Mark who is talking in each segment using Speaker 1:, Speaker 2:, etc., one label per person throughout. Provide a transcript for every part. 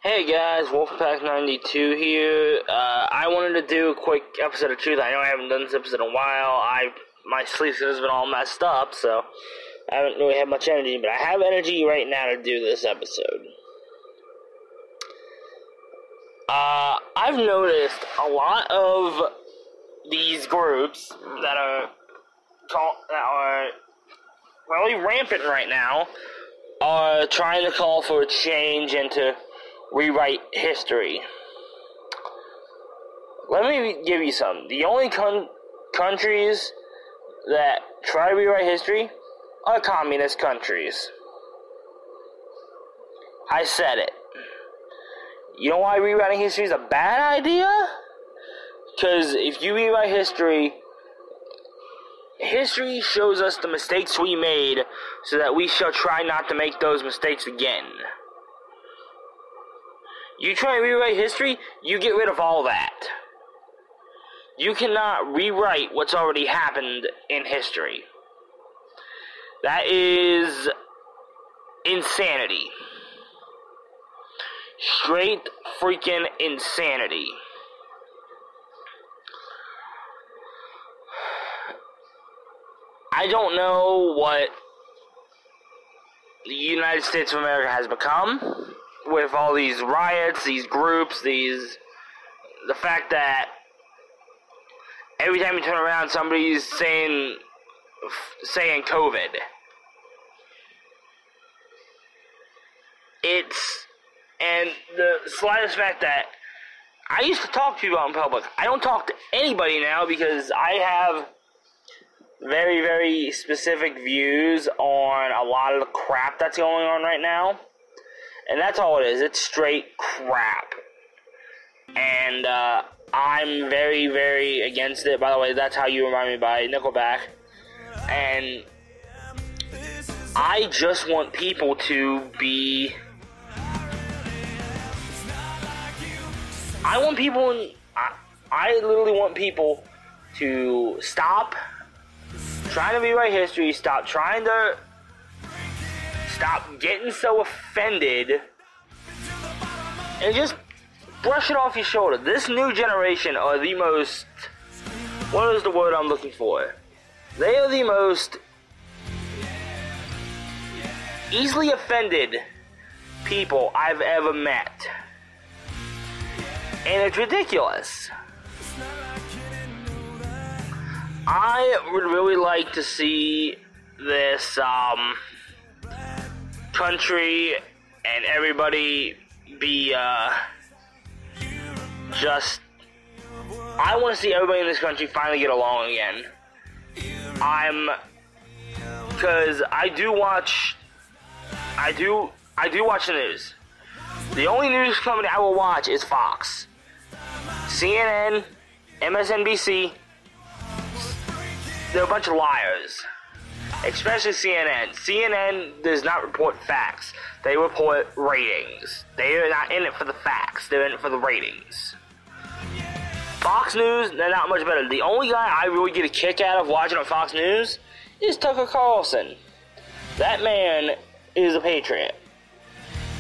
Speaker 1: Hey guys, Wolfpack92 here. I wanted to do a quick episode of Truth. I know I haven't done this episode in a while. My sleep has been all messed up, so I haven't really had much energy, but I have energy right now to do this episode. I've noticed a lot of these groups that are really rampant right now are trying to call for a change and to rewrite history. Let me give you some. The only countries that try to rewrite history are communist countries. I said it. You know why rewriting history is a bad idea? Because if you rewrite history, history shows us the mistakes we made so that we shall try not to make those mistakes again. You try and rewrite history, you get rid of all that. You cannot rewrite what's already happened in history. That is insanity. Straight freaking insanity. I don't know what the United States of America has become with all these riots, these groups, the fact that every time you turn around, somebody's saying COVID. And the slightest fact that I used to talk to people out in public. I don't talk to anybody now because I have very, very specific views on a lot of the crap that's going on right now. And that's all it is. It's straight crap. And I'm very, very against it. By the way, That's How You Remind Me by Nickelback. And I just want people to be... I literally want people to stop trying to rewrite history, stop getting so offended, and just brush it off your shoulder. This new generation are the most, what is the word I'm looking for? They are the most easily offended people I've ever met. And it's ridiculous. I would really like to see this country and everybody be I want to see everybody in this country finally get along again. Because I do watch the news. The only news company I will watch is Fox. CNN, MSNBC, they're a bunch of liars. Especially CNN. CNN does not report facts. They report ratings. They are not in it for the facts. They're in it for the ratings. Fox News, they're not much better. The only guy I really get a kick out of watching on Fox News is Tucker Carlson. That man is a patriot.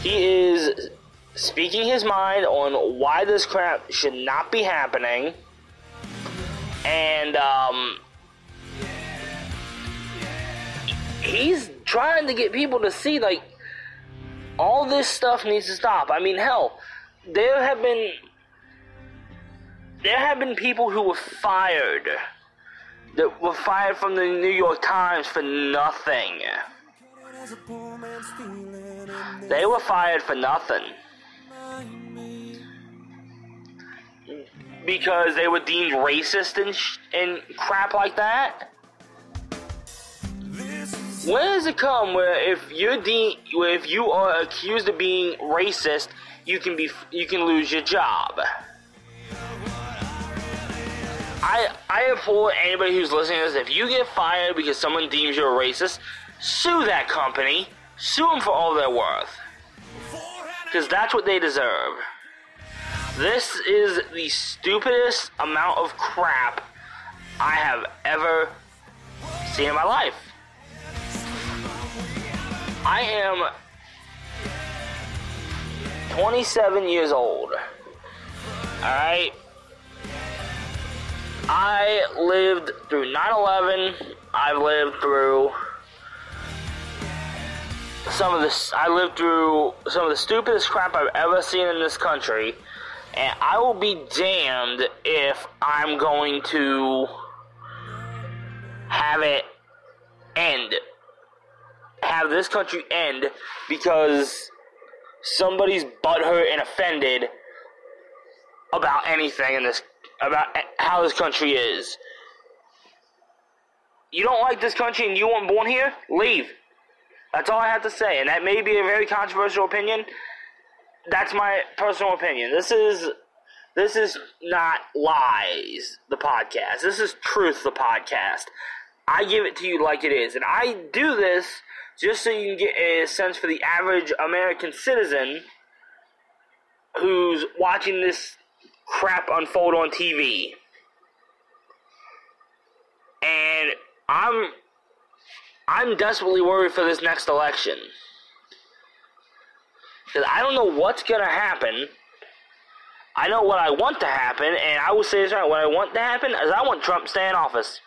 Speaker 1: He is speaking his mind on why this crap should not be happening. And, he's trying to get people to see, like, all this stuff needs to stop. I mean, hell, there have been people who were fired, that were fired from the New York Times for nothing. They were fired for nothing. Because they were deemed racist and crap like that. When does it come where if you are accused of being racist, you can lose your job? I implore anybody who's listening to this, if you get fired because someone deems you a racist, sue that company. Sue them for all they're worth. Because that's what they deserve. This is the stupidest amount of crap I have ever seen in my life. I am 27 years old. Alright? I lived through 9/11. I've lived through some of the stupidest crap I've ever seen in this country. And I will be damned if I'm going to have it end. Have this country end because somebody's butthurt and offended about anything in this, about how this country is. You don't like this country and you weren't born here? Leave. That's all I have to say. And that may be a very controversial opinion. That's my personal opinion. This is not Lies, the podcast. This is Truth, the podcast. I give it to you like it is. And I do this just so you can get a sense for the average American citizen who's watching this crap unfold on TV. And I'm desperately worried for this next election. Because I don't know what's going to happen. I know what I want to happen, and I will say this right. What I want to happen is I want Trump to stay in office.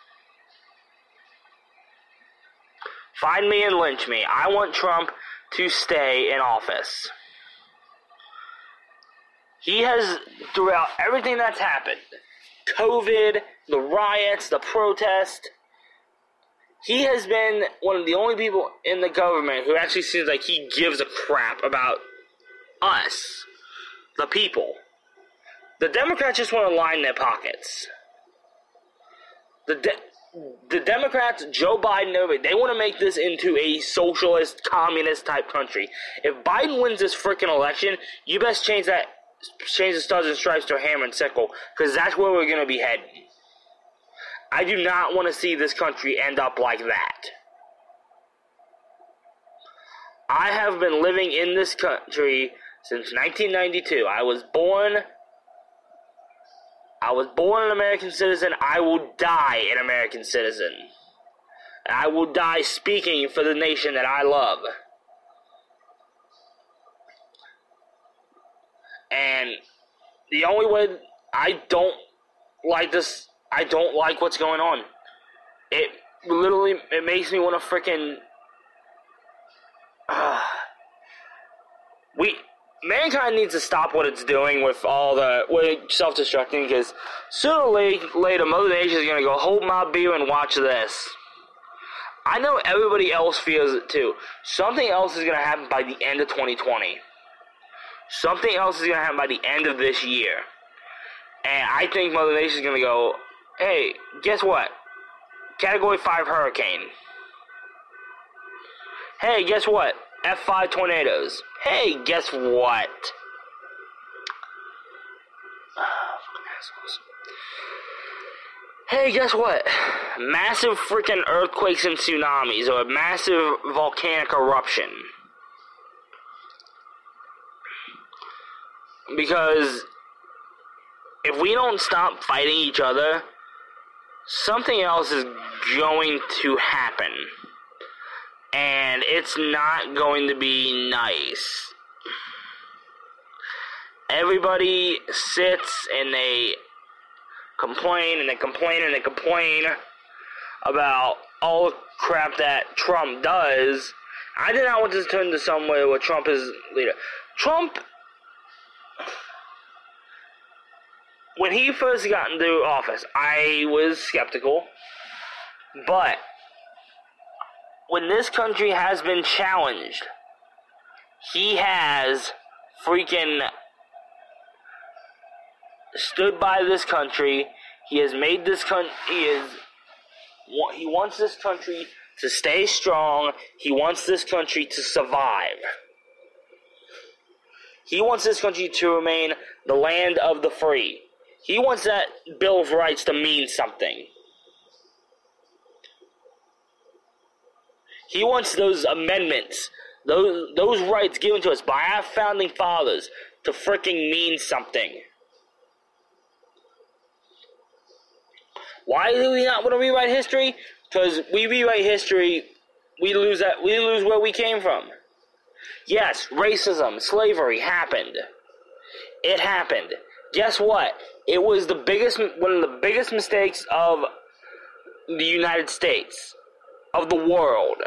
Speaker 1: Find me and lynch me. I want Trump to stay in office. He has, throughout everything that's happened, COVID, the riots, the protest, he has been one of the only people in the government who actually seems like he gives a crap about us, the people. The Democrats just want to line their pockets. The Democrats, Joe Biden, they want to make this into a socialist, communist type country. If Biden wins this freaking election, you best change the Stars and Stripes to a hammer and sickle, because that's where we're going to be heading. I do not want to see this country end up like that. I have been living in this country since 1992. I was born an American citizen. I will die an American citizen. And I will die speaking for the nation that I love. And the only way I don't like this, I don't like what's going on. It makes me want to freaking... Mankind needs to stop what it's doing with self-destructing, because sooner or later, Mother Nature is going to go, hold my beer and watch this. I know everybody else feels it too. Something else is going to happen by the end of 2020. Something else is going to happen by the end of this year. And I think Mother Nature is going to go, hey, guess what? Category 5 hurricane. Hey, guess what? F5 tornadoes. Hey, guess what? Hey, guess what? Massive freaking earthquakes and tsunamis, or a massive volcanic eruption. Because if we don't stop fighting each other, something else is going to happen. And it's not going to be nice. Everybody sits and they complain and they complain and they complain about all the crap that Trump does. I did not want this to turn into somewhere where Trump is leader. Trump, when he first got into office, I was skeptical. But when this country has been challenged, he has freaking stood by this country. He has made this country. He wants this country to stay strong. He wants this country to survive. He wants this country to remain the land of the free. He wants that Bill of Rights to mean something. He wants those amendments, those rights given to us by our founding fathers to freaking mean something. Why do we not want to rewrite history? Because we rewrite history, we lose where we came from. Yes, racism, slavery happened. It happened. Guess what? It was one of the biggest mistakes of the United States, of the world.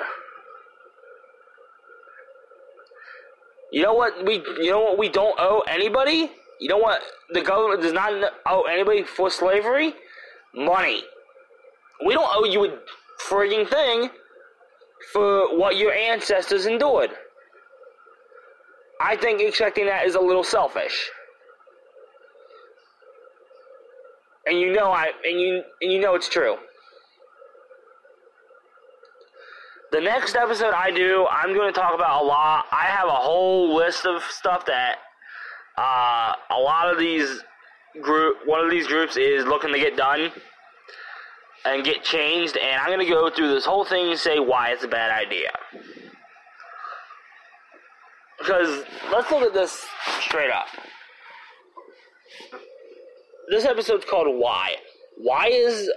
Speaker 1: You know what we don't owe anybody? You know what the government does not owe anybody for slavery? Money. We don't owe you a frigging thing for what your ancestors endured. I think expecting that is a little selfish. And you know it's true. The next episode I'm going to talk about a lot. I have a whole list of stuff that one of these groups is looking to get done and get changed, and I'm going to go through this whole thing and say why it's a bad idea. Because let's look at this straight up. This episode's called Why. Why is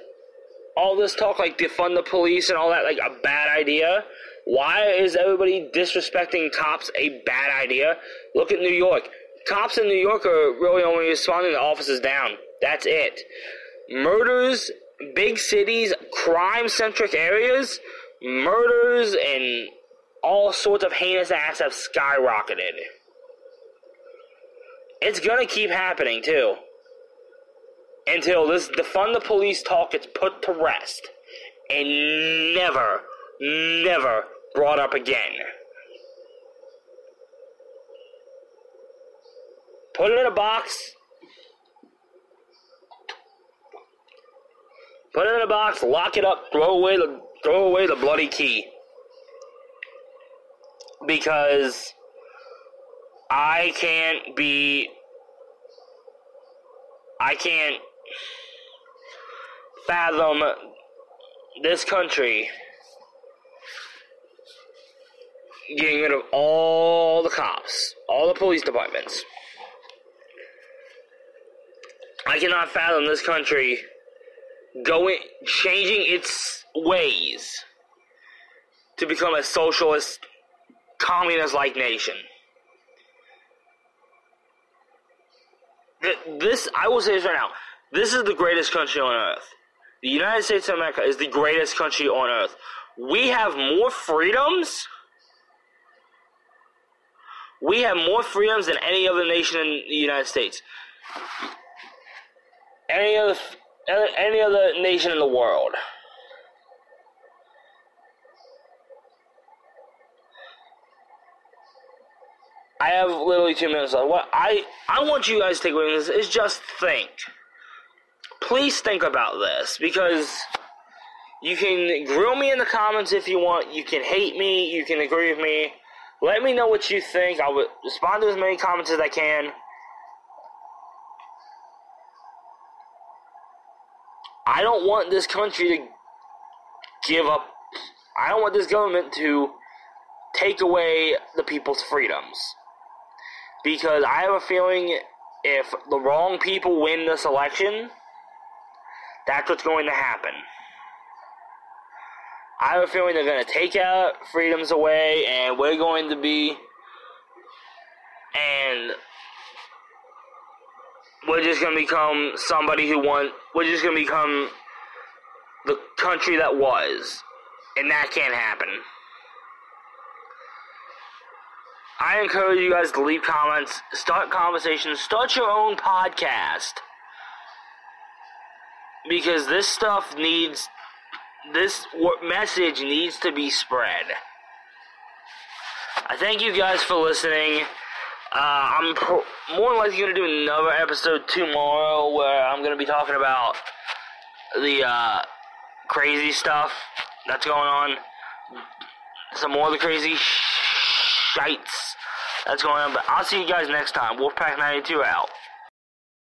Speaker 1: all this talk like defund the police and all that like a bad idea? Why is everybody disrespecting cops a bad idea? Look at New York. Cops in New York are really only responding to officers down. That's it. Murders, big cities, crime-centric areas, murders, and all sorts of heinous acts have skyrocketed. It's gonna keep happening, too. Until this defund the police talk gets put to rest. And never brought up again. Put it in a box. Put it in a box, lock it up, throw away the bloody key. Because I can't fathom this country getting rid of all the cops, all the police departments. I cannot fathom this country changing its ways to become a socialist, communist-like nation. I will say this right now. This is the greatest country on earth. The United States of America is the greatest country on earth. We have more freedoms. We have more freedoms than any other nation in the United States. Any other nation in the world. I have literally 2 minutes left. What I want you guys to take away from this is just think. Please think about this, because you can grill me in the comments if you want. You can hate me. You can agree with me. Let me know what you think. I will respond to as many comments as I can. I don't want this country to give up. I don't want this government to take away the people's freedoms. Because I have a feeling if the wrong people win this election, that's what's going to happen. I have a feeling they're going to take out freedoms away, and we're going to be, and we're just going to become we're just going to become the country that was, and that can't happen. I encourage you guys to leave comments, start conversations, start your own podcast. Because this message needs to be spread. I thank you guys for listening. I'm more likely going to do another episode tomorrow where I'm going to be talking about the crazy stuff that's going on. Some more of the crazy shites that's going on. But I'll see you guys next time. Wolfpack 92 out.